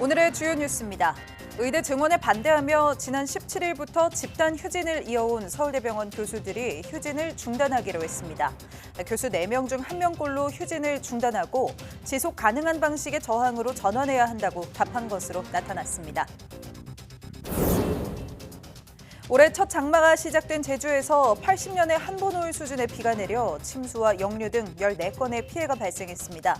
오늘의 주요 뉴스입니다. 의대 증원에 반대하며 지난 17일부터 집단 휴진을 이어온 서울대병원 교수들이 휴진을 중단하기로 했습니다. 교수 4명 중 1명꼴로 휴진을 중단하고 지속 가능한 방식의 저항으로 전환해야 한다고 답한 것으로 나타났습니다. 올해 첫 장마가 시작된 제주에서 80년에 한 번 올 수준의 비가 내려 침수와 역류 등 14건의 피해가 발생했습니다.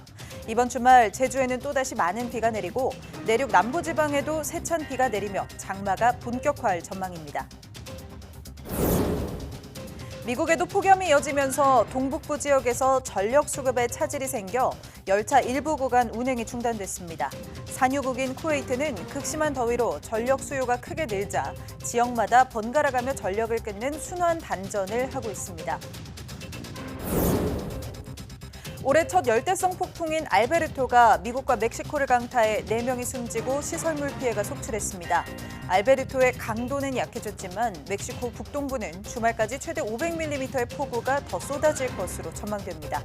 이번 주말 제주에는 또다시 많은 비가 내리고 내륙 남부지방에도 세찬 비가 내리며 장마가 본격화할 전망입니다. 미국에도 폭염이 이어지면서 동북부 지역에서 전력 수급에 차질이 생겨 열차 일부 구간 운행이 중단됐습니다. 산유국인 쿠웨이트는 극심한 더위로 전력 수요가 크게 늘자 지역마다 번갈아가며 전력을 끊는 순환 단전을 하고 있습니다. 올해 첫 열대성 폭풍인 알베르토가 미국과 멕시코를 강타해 4명이 숨지고 시설물 피해가 속출했습니다. 알베르토의 강도는 약해졌지만 멕시코 북동부는 주말까지 최대 500mm의 폭우가 더 쏟아질 것으로 전망됩니다.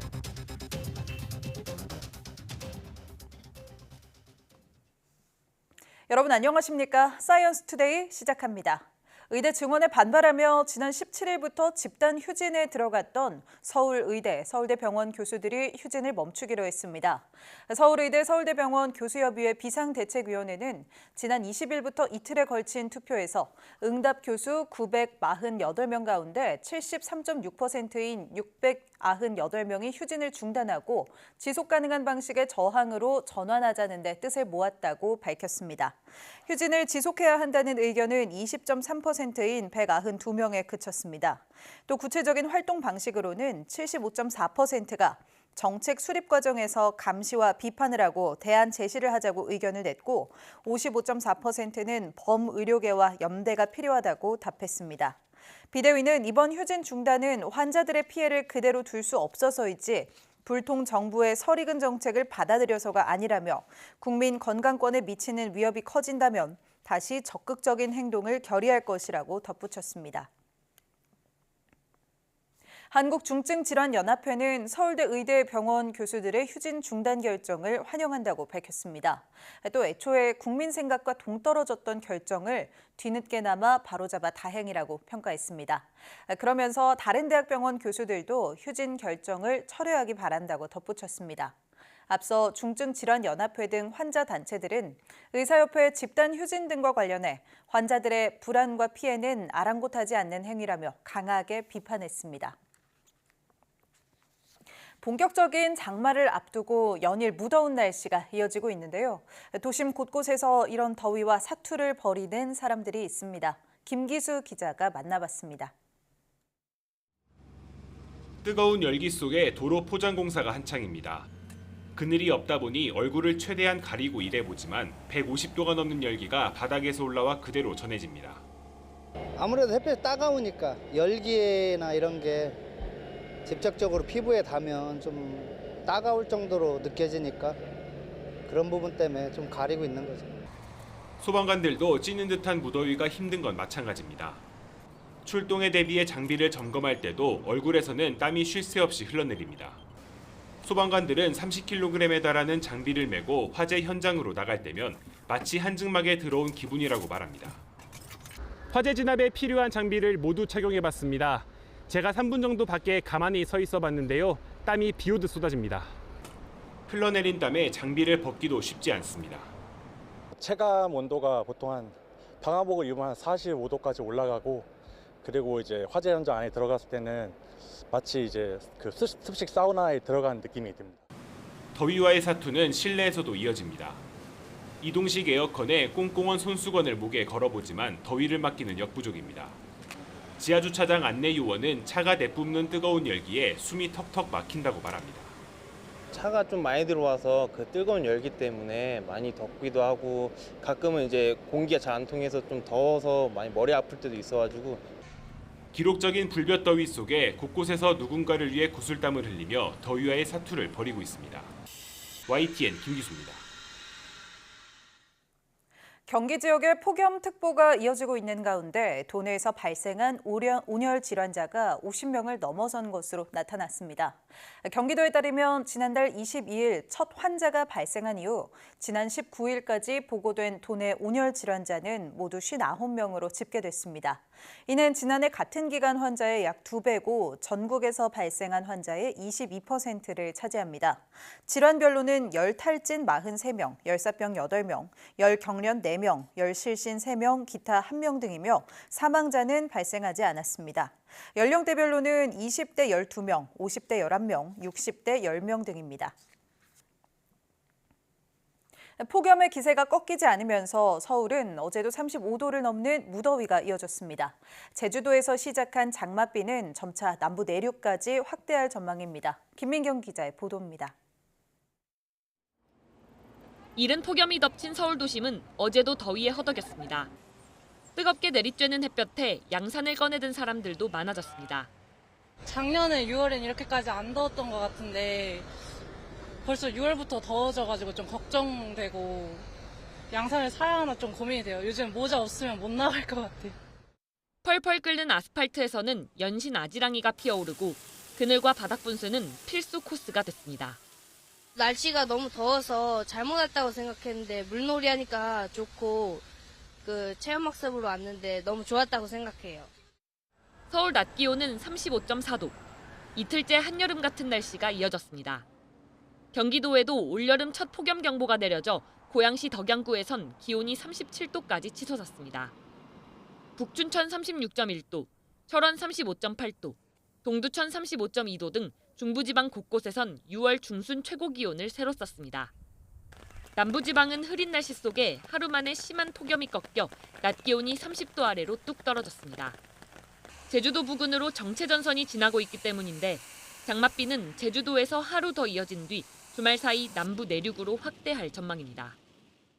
여러분 안녕하십니까? 사이언스 투데이 시작합니다. 의대 증원에 반발하며 지난 17일부터 집단 휴진에 들어갔던 서울의대, 서울대병원 교수들이 휴진을 멈추기로 했습니다. 서울의대, 서울대병원 교수협의회 비상대책위원회는 지난 20일부터 이틀에 걸친 투표에서 응답 교수 948명 가운데 73.6%인 698명이 휴진을 중단하고 지속 가능한 방식의 저항으로 전환하자는 데 뜻을 모았다고 밝혔습니다. 휴진을 지속해야 한다는 의견은 20.3%인 192명에 그쳤습니다. 또 구체적인 활동 방식으로는 75.4%가 정책 수립 과정에서 감시와 비판을 하고 대안 제시를 하자고 의견을 냈고 55.4%는 범의료계와 연대가 필요하다고 답했습니다. 비대위는 이번 휴진 중단은 환자들의 피해를 그대로 둘 수 없어서이지 불통 정부의 설익은 정책을 받아들여서가 아니라며 국민 건강권에 미치는 위협이 커진다면 다시 적극적인 행동을 결의할 것이라고 덧붙였습니다. 한국중증질환연합회는 서울대 의대병원 교수들의 휴진 중단 결정을 환영한다고 밝혔습니다. 또 애초에 국민 생각과 동떨어졌던 결정을 뒤늦게나마 바로잡아 다행이라고 평가했습니다. 그러면서 다른 대학병원 교수들도 휴진 결정을 철회하기 바란다고 덧붙였습니다. 앞서 중증질환연합회 등 환자단체들은 의사협회 집단 휴진 등과 관련해 환자들의 불안과 피해는 아랑곳하지 않는 행위라며 강하게 비판했습니다. 본격적인 장마를 앞두고 연일 무더운 날씨가 이어지고 있는데요. 도심 곳곳에서 이런 더위와 사투를 벌이는 사람들이 있습니다. 김기수 기자가 만나봤습니다. 뜨거운 열기 속에 도로 포장 공사가 한창입니다. 그늘이 없다 보니 얼굴을 최대한 가리고 일해보지만 150도가 넘는 열기가 바닥에서 올라와 그대로 전해집니다. 아무래도 햇볕이 따가우니까 열기나 이런 게 직접적으로 피부에 닿으면 좀 따가울 정도로 느껴지니까 그런 부분 때문에 좀 가리고 있는 거죠. 소방관들도 찌는 듯한 무더위가 힘든 건 마찬가지입니다. 출동에 대비해 장비를 점검할 때도 얼굴에서는 땀이 쉴 새 없이 흘러내립니다. 소방관들은 30kg에 달하는 장비를 메고 화재 현장으로 나갈 때면 마치 한증막에 들어온 기분이라고 말합니다. 화재 진압에 필요한 장비를 모두 착용해봤습니다. 제가 3분 정도 밖에 가만히 서 있어 봤는데요. 땀이 비 오듯 쏟아집니다. 흘러내린 땀에 장비를 벗기도 쉽지 않습니다. 체감 온도가 보통 한 방화복을 입으면 한 45도까지 올라가고 그리고 이제 화재 현장 안에 들어갔을 때는 마치 이제 그 습식 사우나에 들어간 느낌이 듭니다. 더위와의 사투는 실내에서도 이어집니다. 이동식 에어컨에 꽁꽁한 손수건을 목에 걸어보지만 더위를 막기는 역부족입니다. 지하주차장 안내 요원은 차가 내뿜는 뜨거운 열기에 숨이 턱턱 막힌다고 말합니다. 차가 좀 많이 들어와서 그 뜨거운 열기 때문에 많이 덥기도 하고 가끔은 이제 공기가 잘 안 통해서 좀 더워서 많이 머리 아플 때도 있어가지고 기록적인 불볕더위 속에 곳곳에서 누군가를 위해 구슬땀을 흘리며 더위와의 사투를 벌이고 있습니다. YTN 김기수입니다. 경기 지역에 폭염특보가 이어지고 있는 가운데 도내에서 발생한 온열 질환자가 50명을 넘어선 것으로 나타났습니다. 경기도에 따르면 지난달 22일 첫 환자가 발생한 이후 지난 19일까지 보고된 도내 온열 질환자는 모두 59명으로 집계됐습니다. 이는 지난해 같은 기간 환자의 약 2배고 전국에서 발생한 환자의 22%를 차지합니다. 질환별로는 열탈진 43명, 열사병 8명, 열경련 4명, 열실신 3명, 기타 1명 등이며 사망자는 발생하지 않았습니다. 연령대별로는 20대 12명, 50대 11명, 60대 10명 등입니다. 폭염의 기세가 꺾이지 않으면서 서울은 어제도 35도를 넘는 무더위가 이어졌습니다. 제주도에서 시작한 장맛비는 점차 남부 내륙까지 확대할 전망입니다. 김민경 기자의 보도입니다. 이른 폭염이 덮친 서울 도심은 어제도 더위에 허덕였습니다. 뜨겁게 내리쬐는 햇볕에 양산을 꺼내든 사람들도 많아졌습니다. 작년에 6월엔 이렇게까지 안 더웠던 것 같은데 벌써 6월부터 더워져가지고 좀 걱정되고 양산을 사야 하나 좀 고민이 돼요. 요즘 모자 없으면 못 나갈 것 같아요. 펄펄 끓는 아스팔트에서는 연신 아지랑이가 피어오르고 그늘과 바닥 분수는 필수 코스가 됐습니다. 날씨가 너무 더워서 잘못 왔다고 생각했는데 물놀이 하니까 좋고 체험학습으로 왔는데 너무 좋았다고 생각해요. 서울 낮 기온은 35.4도. 이틀째 한여름 같은 날씨가 이어졌습니다. 경기도에도 올여름 첫 폭염 경보가 내려져 고양시 덕양구에선 기온이 37도까지 치솟았습니다. 북춘천 36.1도, 철원 35.8도, 동두천 35.2도 등 중부지방 곳곳에선 6월 중순 최고 기온을 새로 썼습니다. 남부지방은 흐린 날씨 속에 하루 만에 심한 폭염이 꺾여 낮 기온이 30도 아래로 뚝 떨어졌습니다. 제주도 부근으로 정체전선이 지나고 있기 때문인데 장맛비는 제주도에서 하루 더 이어진 뒤 주말 사이 남부 내륙으로 확대할 전망입니다.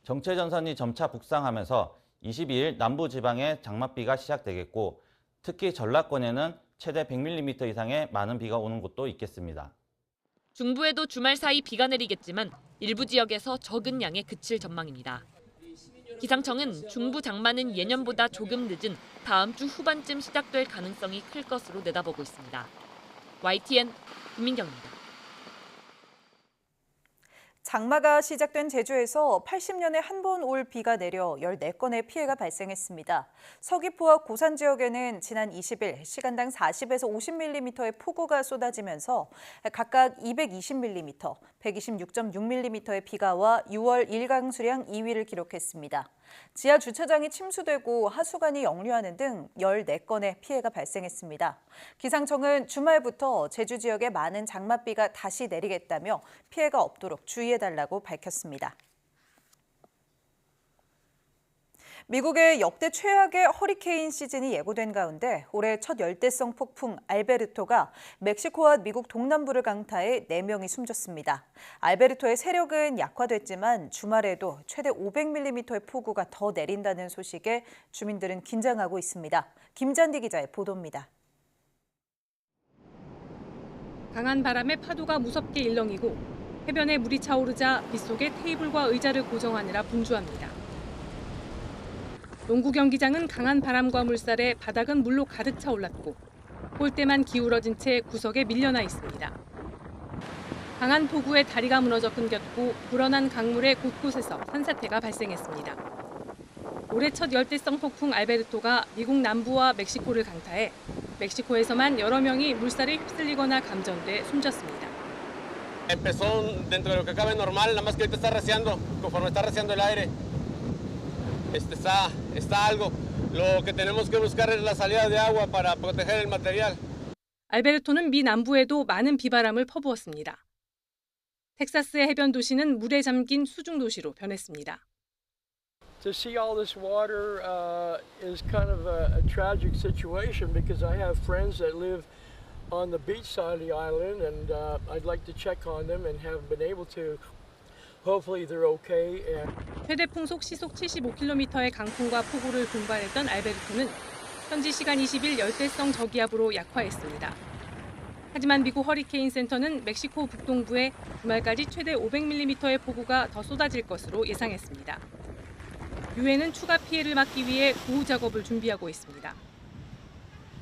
정체전선이 점차 북상하면서 22일 남부지방에 장맛비가 시작되겠고 특히 전라권에는 최대 100mm 이상의 많은 비가 오는 곳도 있겠습니다. 중부에도 주말 사이 비가 내리겠지만 일부 지역에서 적은 양에 그칠 전망입니다. 기상청은 중부 장마는 예년보다 조금 늦은 다음 주 후반쯤 시작될 가능성이 클 것으로 내다보고 있습니다. YTN 김민경입니다. 장마가 시작된 제주에서 80년에 한 번 올 비가 내려 14건의 피해가 발생했습니다. 서귀포와 고산 지역에는 지난 20일 시간당 40에서 50mm의 폭우가 쏟아지면서 각각 220mm, 126.6mm의 비가 와 6월 일강 수량 2위를 기록했습니다. 지하 주차장이 침수되고 하수관이 역류하는 등 14건의 피해가 발생했습니다. 기상청은 주말부터 제주 지역에 많은 장맛비가 다시 내리겠다며 피해가 없도록 주의해달라고 밝혔습니다. 미국의 역대 최악의 허리케인 시즌이 예고된 가운데 올해 첫 열대성 폭풍 알베르토가 멕시코와 미국 동남부를 강타해 4명이 숨졌습니다. 알베르토의 세력은 약화됐지만 주말에도 최대 500mm의 폭우가 더 내린다는 소식에 주민들은 긴장하고 있습니다. 김잔디 기자의 보도입니다. 강한 바람에 파도가 무섭게 일렁이고 해변에 물이 차오르자 빗속에 테이블과 의자를 고정하느라 분주합니다. 농구 경기장은 강한 바람과 물살에 바닥은 물로 가득 차올랐고 골대만 기울어진 채 구석에 밀려나 있습니다. 강한 폭우에 다리가 무너져 끊겼고 불어난 강물에 곳곳에서 산사태가 발생했습니다. 올해 첫 열대성 폭풍 알베르토가 미국 남부와 멕시코를 강타해 멕시코에서만 여러 명이 물살에 휩쓸리거나 감전돼 숨졌습니다. Empezó dentro de lo que cabe normal, nada más que ahorita está reciando, conforme está reciando el aire. Está algo. Lo que tenemos que buscar es la salida de agua para proteger el material. 알베르토는 미 남부에도 많은 비바람을 퍼부었습니다. 텍사스의 해변 도시는 물에 잠긴 수중 도시로 변했습니다. To see all this water is kind of a tragic situation because I have friends that live on the beach side of the island and I'd like to check on them and haven't been able to. Hopefully they're okay. 최대 풍속 시속 75km의 강풍과 폭우를 동반했던 알베르토는 현지 시간 20일 열대성 저기압으로 약화했습니다. 하지만 미국 허리케인 센터는 멕시코 북동부에 주말까지 최대 500mm의 폭우가 더 쏟아질 것으로 예상했습니다. 유엔은 추가 피해를 막기 위해 구호 작업을 준비하고 있습니다.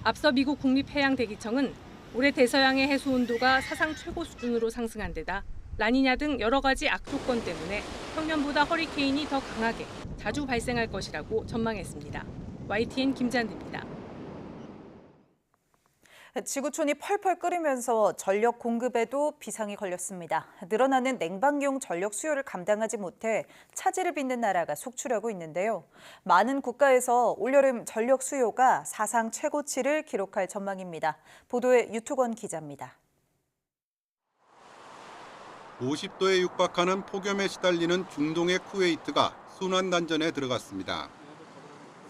앞서 미국 국립해양대기청은 올해 대서양의 해수 온도가 사상 최고 수준으로 상승한 데다 라니냐 등 여러 가지 악조건 때문에 평년보다 허리케인이 더 강하게 자주 발생할 것이라고 전망했습니다. YTN 김잔디입니다. 지구촌이 펄펄 끓으면서 전력 공급에도 비상이 걸렸습니다. 늘어나는 냉방용 전력 수요를 감당하지 못해 차질을 빚는 나라가 속출하고 있는데요. 많은 국가에서 올여름 전력 수요가 사상 최고치를 기록할 전망입니다. 보도에 유투건 기자입니다. 50도에 육박하는 폭염에 시달리는 중동의 쿠웨이트가 순환단전에 들어갔습니다.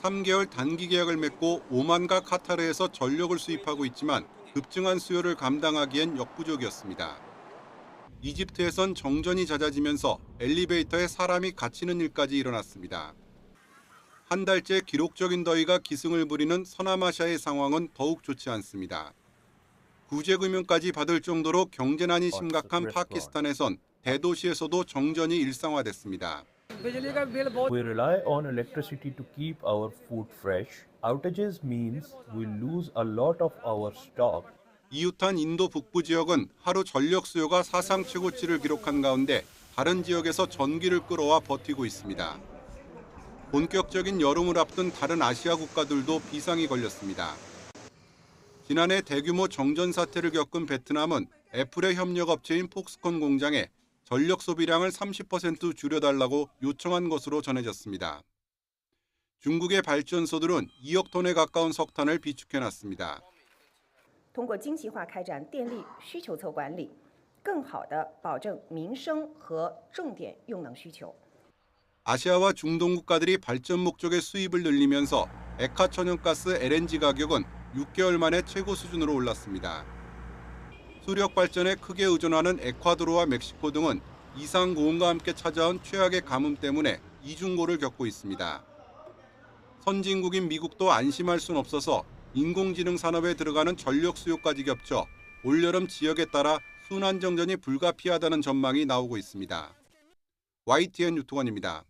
3개월 단기 계약을 맺고 오만과 카타르에서 전력을 수입하고 있지만 급증한 수요를 감당하기엔 역부족이었습니다. 이집트에선 정전이 잦아지면서 엘리베이터에 사람이 갇히는 일까지 일어났습니다. 한 달째 기록적인 더위가 기승을 부리는 서남아시아의 상황은 더욱 좋지 않습니다. 구제금융까지 받을 정도로 경제난이 심각한 파키스탄에선 대도시에서도 정전이 일상화됐습니다. We rely on electricity to keep our food fresh. Outages means we lose a lot of our stock. 이웃한 인도 북부 지역은 하루 전력 수요가 사상 최고치를 기록한 가운데 다른 지역에서 전기를 끌어와 버티고 있습니다. 본격적인 여름을 앞둔 다른 아시아 국가들도 비상이 걸렸습니다. 지난해 대규모 정전 사태를 겪은 베트남은 애플의 협력업체인 폭스콘 공장에 전력 소비량을 30% 줄여달라고 요청한 것으로 전해졌습니다. 중국의 발전소들은 2억 톤에 가까운 석탄을 비축해놨습니다. 通过精细化开展电力需求侧管理，更好地保证民生和重点用能需求。 아시아와 중동 국가들이 발전 목적의 수입을 늘리면서 액화 천연가스 LNG 가격은 6개월 만에 최고 수준으로 올랐습니다. 수력 발전에 크게 의존하는 에콰도르와 멕시코 등은 이상 고온과 함께 찾아온 최악의 가뭄 때문에 이중고를 겪고 있습니다. 선진국인 미국도 안심할 순 없어서 인공지능 산업에 들어가는 전력 수요까지 겹쳐 올여름 지역에 따라 순환정전이 불가피하다는 전망이 나오고 있습니다. YTN 유통원입니다.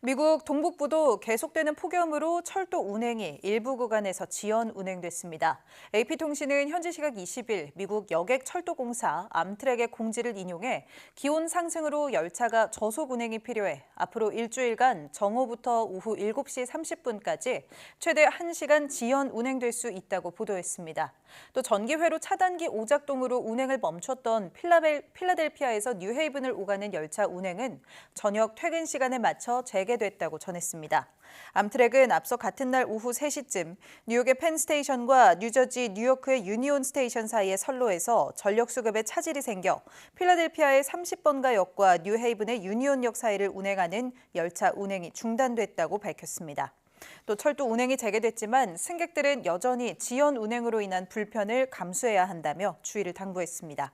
미국 동북부도 계속되는 폭염으로 철도 운행이 일부 구간에서 지연 운행됐습니다. AP통신은 현지 시각 20일 미국 여객철도공사 암트랙의 공지를 인용해 기온 상승으로 열차가 저속 운행이 필요해 앞으로 일주일간 정오부터 오후 7시 30분까지 최대 1시간 지연 운행될 수 있다고 보도했습니다. 또 전기회로 차단기 오작동으로 운행을 멈췄던 필라델피아에서 뉴헤이븐을 오가는 열차 운행은 저녁 퇴근 시간에 맞춰 재개됐다고 전했습니다. 암트랙은 앞서 같은 날 오후 3시쯤 뉴욕의 펜스테이션과 뉴저지 뉴요크의 유니온 스테이션 사이의 선로에서 전력 수급에 차질이 생겨 필라델피아의 30번가 역과 뉴헤이븐의 유니온역 사이를 운행하는 열차 운행이 중단됐다고 밝혔습니다. 또 철도 운행이 재개됐지만 승객들은 여전히 지연 운행으로 인한 불편을 감수해야 한다며 주의를 당부했습니다.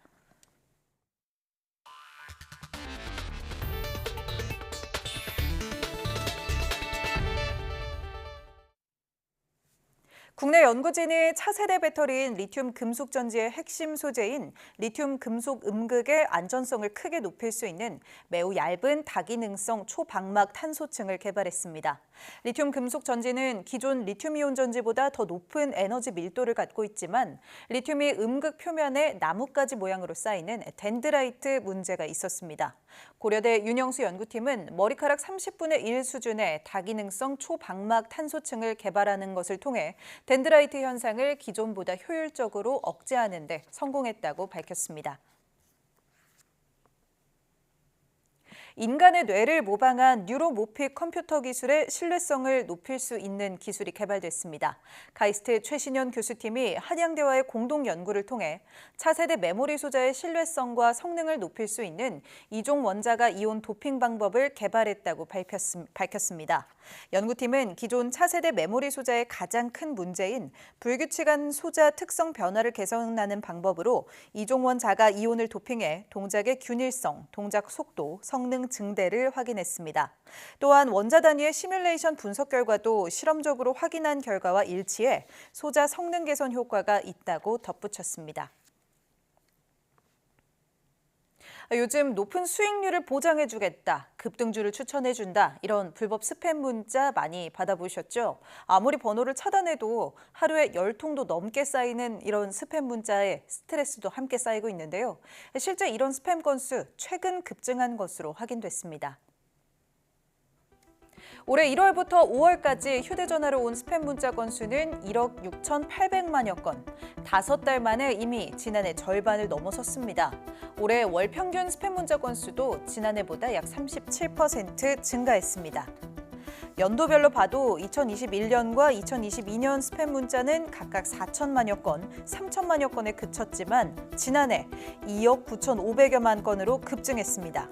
국내 연구진이 차세대 배터리인 리튬 금속 전지의 핵심 소재인 리튬 금속 음극의 안전성을 크게 높일 수 있는 매우 얇은 다기능성 초방막 탄소층을 개발했습니다. 리튬 금속 전지는 기존 리튬이온 전지보다 더 높은 에너지 밀도를 갖고 있지만 리튬이 음극 표면에 나뭇가지 모양으로 쌓이는 덴드라이트 문제가 있었습니다. 고려대 윤영수 연구팀은 머리카락 30분의 1 수준의 다기능성 초방막 탄소층을 개발하는 것을 통해 덴드라이트 현상을 기존보다 효율적으로 억제하는 데 성공했다고 밝혔습니다. 인간의 뇌를 모방한 뉴로모픽 컴퓨터 기술의 신뢰성을 높일 수 있는 기술이 개발됐습니다. 가이스트 최신현 교수팀이 한양대와의 공동 연구를 통해 차세대 메모리 소자의 신뢰성과 성능을 높일 수 있는 이종 원자가 이온 도핑 방법을 개발했다고 밝혔습니다. 연구팀은 기존 차세대 메모리 소자의 가장 큰 문제인 불규칙한 소자 특성 변화를 개선하는 방법으로 이종원 자가 이온을 도핑해 동작의 균일성, 동작 속도, 성능 증대를 확인했습니다. 또한 원자 단위의 시뮬레이션 분석 결과도 실험적으로 확인한 결과와 일치해 소자 성능 개선 효과가 있다고 덧붙였습니다. 요즘 높은 수익률을 보장해주겠다, 급등주를 추천해준다, 이런 불법 스팸 문자 많이 받아보셨죠? 아무리 번호를 차단해도 하루에 10통도 넘게 쌓이는 이런 스팸 문자에 스트레스도 함께 쌓이고 있는데요. 실제 이런 스팸 건수 최근 급증한 것으로 확인됐습니다. 올해 1월부터 5월까지 휴대전화로 온 스팸 문자 건수는 1억 6,800만여 건, 5달 만에 이미 지난해 절반을 넘어섰습니다. 올해 월 평균 스팸 문자 건수도 지난해보다 약 37% 증가했습니다. 연도별로 봐도 2021년과 2022년 스팸 문자는 각각 4천만여 건, 3천만여 건에 그쳤지만 지난해 2억 9,500여만 건으로 급증했습니다.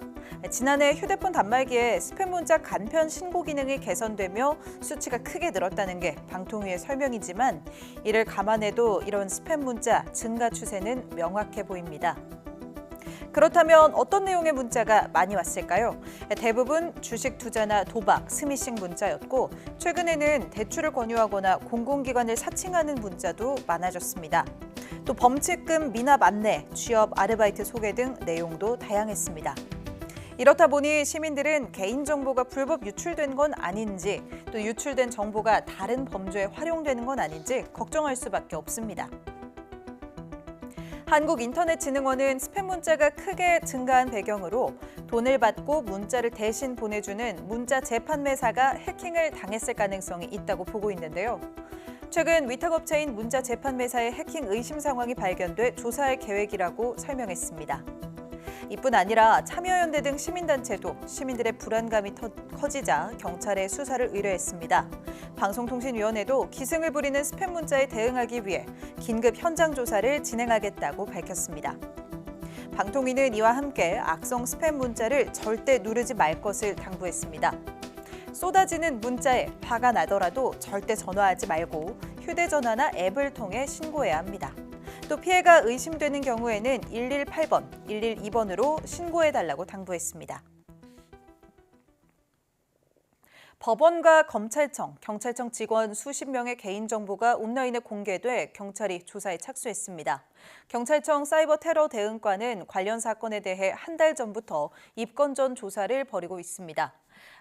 지난해 휴대폰 단말기에 스팸 문자 간편 신고 기능이 개선되며 수치가 크게 늘었다는 게 방통위의 설명이지만 이를 감안해도 이런 스팸 문자 증가 추세는 명확해 보입니다. 그렇다면 어떤 내용의 문자가 많이 왔을까요? 대부분 주식 투자나 도박, 스미싱 문자였고 최근에는 대출을 권유하거나 공공기관을 사칭하는 문자도 많아졌습니다. 또 범칙금 미납 안내, 취업 아르바이트 소개 등 내용도 다양했습니다. 이렇다 보니 시민들은 개인정보가 불법 유출된 건 아닌지, 또 유출된 정보가 다른 범죄에 활용되는 건 아닌지 걱정할 수밖에 없습니다. 한국인터넷진흥원은 스팸 문자가 크게 증가한 배경으로 돈을 받고 문자를 대신 보내주는 문자 재판매사가 해킹을 당했을 가능성이 있다고 보고 있는데요. 최근 위탁업체인 문자 재판매사의 해킹 의심 상황이 발견돼 조사할 계획이라고 설명했습니다. 이뿐 아니라 참여연대 등 시민단체도 시민들의 불안감이 커지자 경찰에 수사를 의뢰했습니다. 방송통신위원회도 기승을 부리는 스팸 문자에 대응하기 위해 긴급 현장 조사를 진행하겠다고 밝혔습니다. 방통위는 이와 함께 악성 스팸 문자를 절대 누르지 말 것을 당부했습니다. 쏟아지는 문자에 화가 나더라도 절대 전화하지 말고 휴대전화나 앱을 통해 신고해야 합니다. 또 피해가 의심되는 경우에는 118번, 112번으로 신고해달라고 당부했습니다. 법원과 검찰청, 경찰청 직원 수십 명의 개인정보가 온라인에 공개돼 경찰이 조사에 착수했습니다. 경찰청 사이버 테러 대응과는 관련 사건에 대해 한 달 전부터 입건전 조사를 벌이고 있습니다.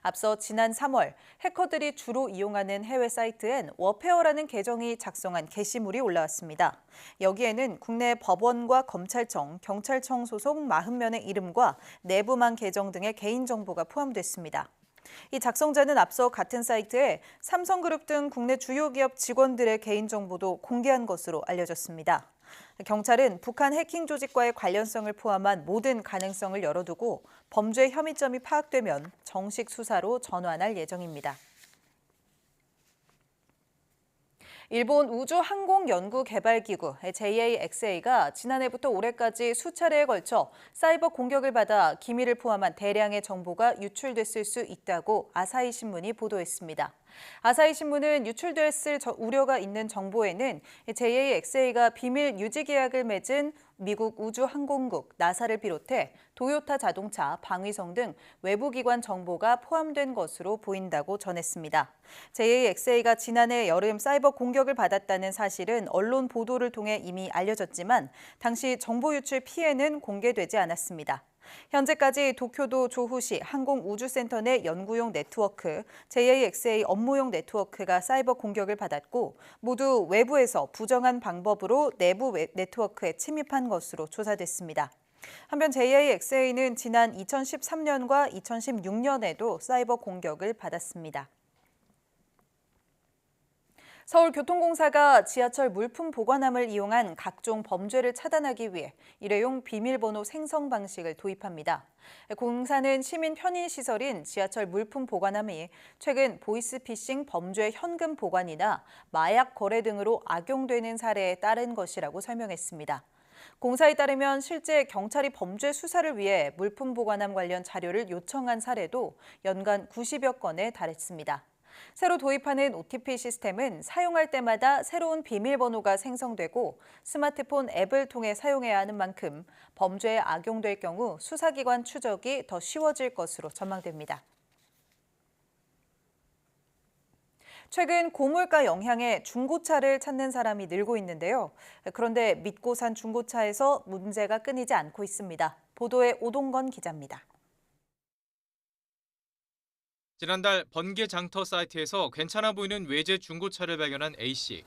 앞서 지난 3월 해커들이 주로 이용하는 해외 사이트엔 워페어라는 계정이 작성한 게시물이 올라왔습니다. 여기에는 국내 법원과 검찰청, 경찰청 소속 40명의 이름과 내부망 계정 등의 개인정보가 포함됐습니다. 이 작성자는 앞서 같은 사이트에 삼성그룹 등 국내 주요 기업 직원들의 개인정보도 공개한 것으로 알려졌습니다. 경찰은 북한 해킹 조직과의 관련성을 포함한 모든 가능성을 열어두고 범죄 혐의점이 파악되면 정식 수사로 전환할 예정입니다. 일본 우주항공연구개발기구 JAXA가 지난해부터 올해까지 수차례에 걸쳐 사이버 공격을 받아 기밀을 포함한 대량의 정보가 유출됐을 수 있다고 아사히 신문이 보도했습니다. 아사히 신문은 유출됐을 우려가 있는 정보에는 JAXA가 비밀 유지 계약을 맺은 미국 우주항공국 나사를 비롯해 도요타 자동차, 방위성 등 외부기관 정보가 포함된 것으로 보인다고 전했습니다. JAXA가 지난해 여름 사이버 공격을 받았다는 사실은 언론 보도를 통해 이미 알려졌지만 당시 정보 유출 피해는 공개되지 않았습니다. 현재까지 도쿄도 조후시 항공우주센터 내 연구용 네트워크, JAXA 업무용 네트워크가 사이버 공격을 받았고 모두 외부에서 부정한 방법으로 내부 네트워크에 침입한 것으로 조사됐습니다. 한편 JAXA는 지난 2013년과 2016년에도 사이버 공격을 받았습니다. 서울교통공사가 지하철 물품 보관함을 이용한 각종 범죄를 차단하기 위해 일회용 비밀번호 생성 방식을 도입합니다. 공사는 시민 편의시설인 지하철 물품 보관함이 최근 보이스피싱 범죄 현금 보관이나 마약 거래 등으로 악용되는 사례에 따른 것이라고 설명했습니다. 공사에 따르면 실제 경찰이 범죄 수사를 위해 물품 보관함 관련 자료를 요청한 사례도 연간 90여 건에 달했습니다. 새로 도입하는 OTP 시스템은 사용할 때마다 새로운 비밀번호가 생성되고 스마트폰 앱을 통해 사용해야 하는 만큼 범죄에 악용될 경우 수사기관 추적이 더 쉬워질 것으로 전망됩니다. 최근 고물가 영향에 중고차를 찾는 사람이 늘고 있는데요. 그런데 믿고 산 중고차에서 문제가 끊이지 않고 있습니다. 보도에 오동건 기자입니다. 지난달 번개 장터 사이트에서 괜찮아 보이는 외제 중고차를 발견한 A씨.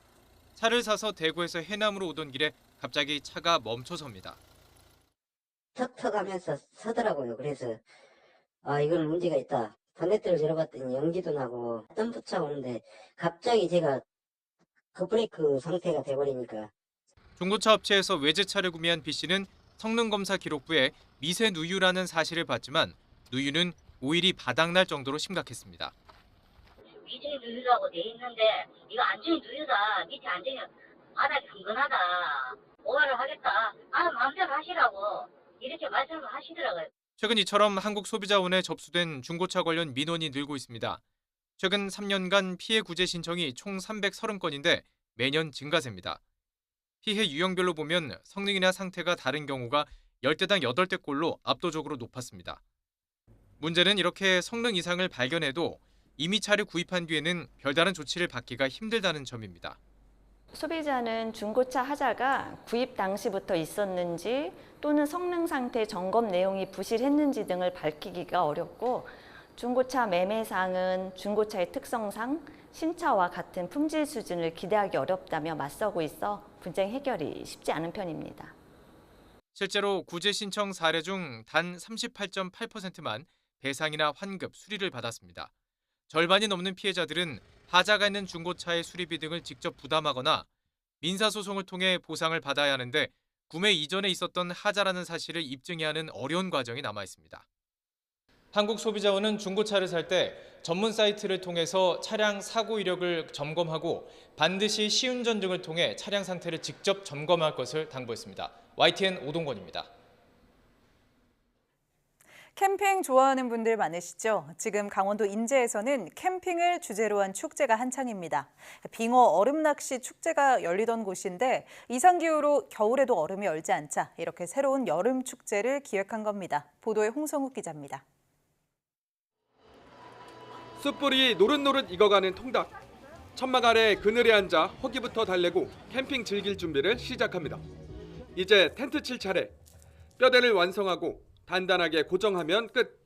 차를 사서 대구에서 해남으로 오던 길에 갑자기 차가 멈춰섭니다. 턱턱 하면서 서더라고요. 그래서 이건 문제가 있다. 본네트를 열어봤더니 연기도 나고 덤프차 오는데 갑자기 제가 급브레이크 상태가 돼버리니까. 중고차 업체에서 외제차를 구매한 B씨는 성능검사 기록부에 미세 누유라는 사실을 봤지만 누유는 오일이 바닥날 정도로 심각했습니다. 미중이 누유라고 돼 있는데 이거 안중이 누유다. 밑에 안중이 바닥이 흥건하다. 오해를 하겠다. 마음대로 하시라고 이렇게 말씀을 하시더라고요. 최근 이처럼 한국소비자원에 접수된 중고차 관련 민원이 늘고 있습니다. 최근 3년간 피해 구제 신청이 총 330건인데 매년 증가세입니다. 피해 유형별로 보면 성능이나 상태가 다른 경우가 10대당 8대꼴로 압도적으로 높았습니다. 문제는 이렇게 성능 이상을 발견해도 이미 차를 구입한 뒤에는 별다른 조치를 받기가 힘들다는 점입니다. 소비자는 중고차 하자가 구입 당시부터 있었는지 또는 성능 상태 점검 내용이 부실했는지 등을 밝히기가 어렵고 중고차 매매상은 중고차의 특성상 신차와 같은 품질 수준을 기대하기 어렵다며 맞서고 있어 분쟁 해결이 쉽지 않은 편입니다. 실제로 구제 신청 사례 중 단 38.8%만 배상이나 환급, 수리를 받았습니다. 절반이 넘는 피해자들은 하자가 있는 중고차의 수리비 등을 직접 부담하거나 민사소송을 통해 보상을 받아야 하는데 구매 이전에 있었던 하자라는 사실을 입증해야 하는 어려운 과정이 남아 있습니다. 한국소비자원은 중고차를 살 때 전문 사이트를 통해서 차량 사고 이력을 점검하고 반드시 시운전 등을 통해 차량 상태를 직접 점검할 것을 당부했습니다. YTN 오동건입니다. 캠핑 좋아하는 분들 많으시죠? 지금 강원도 인제에서는 캠핑을 주제로 한 축제가 한창입니다. 빙어 얼음 낚시 축제가 열리던 곳인데 이상기후로 겨울에도 얼음이 얼지 않자 이렇게 새로운 여름 축제를 기획한 겁니다. 보도에 홍성욱 기자입니다. 숯불이 노릇노릇 익어가는 통닭. 천막 아래 그늘에 앉아 허기부터 달래고 캠핑 즐길 준비를 시작합니다. 이제 텐트 칠 차례. 뼈대를 완성하고 단단하게 고정하면 끝.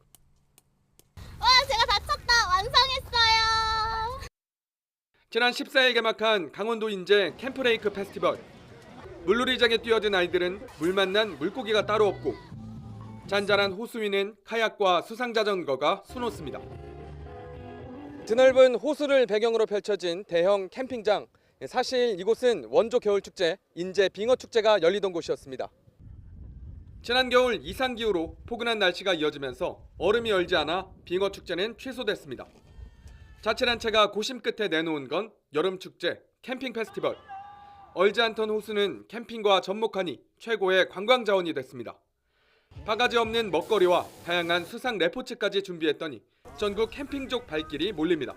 와, 제가 다 쳤다. 완성했어요. 지난 14일 개막한 강원도 인제 캠프레이크 페스티벌. 물놀이장에 뛰어든 아이들은 물 만난 물고기가 따로 없고 잔잔한 호수 위는 카약과 수상자전거가 수놓습니다. 드넓은 호수를 배경으로 펼쳐진 대형 캠핑장. 사실 이곳은 원조 겨울축제 인제 빙어축제가 열리던 곳이었습니다. 지난 겨울 이상기후로 포근한 날씨가 이어지면서 얼음이 얼지 않아 빙어축제는 취소됐습니다. 자치단체가 고심 끝에 내놓은 건 여름축제 캠핑 페스티벌. 얼지 않던 호수는 캠핑과 접목하니 최고의 관광자원이 됐습니다. 바가지 없는 먹거리와 다양한 수상 레포츠까지 준비했더니 전국 캠핑족 발길이 몰립니다.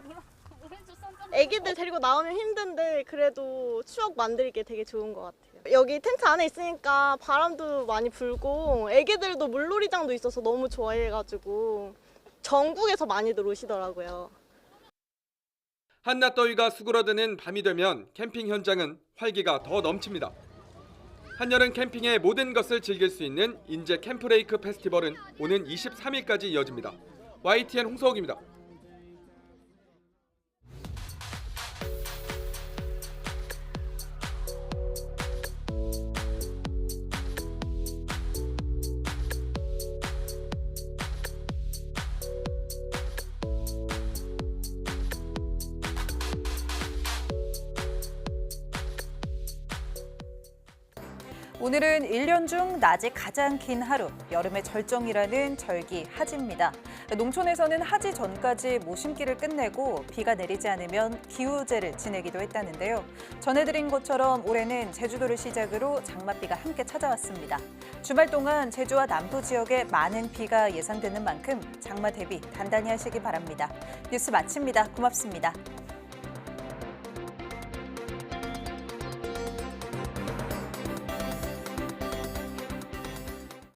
애기들 데리고 나오면 힘든데 그래도 추억 만들기에 되게 좋은 것 같아요. 여기 텐트 안에 있으니까 바람도 많이 불고 애기들도 물놀이장도 있어서 너무 좋아해가지고 전국에서 많이들 오시더라고요. 한낮 더위가 수그러드는 밤이 되면 캠핑 현장은 활기가 더 넘칩니다. 한여름 캠핑의 모든 것을 즐길 수 있는 인제 캠프레이크 페스티벌은 오는 23일까지 이어집니다. YTN 홍서욱입니다. 오늘은 1년 중 낮이 가장 긴 하루, 여름의 절정이라는 절기 하지입니다. 농촌에서는 하지 전까지 모심기를 끝내고 비가 내리지 않으면 기우제를 지내기도 했다는데요. 전해드린 것처럼 올해는 제주도를 시작으로 장맛비가 함께 찾아왔습니다. 주말 동안 제주와 남부 지역에 많은 비가 예상되는 만큼 장마 대비 단단히 하시기 바랍니다. 뉴스 마칩니다. 고맙습니다.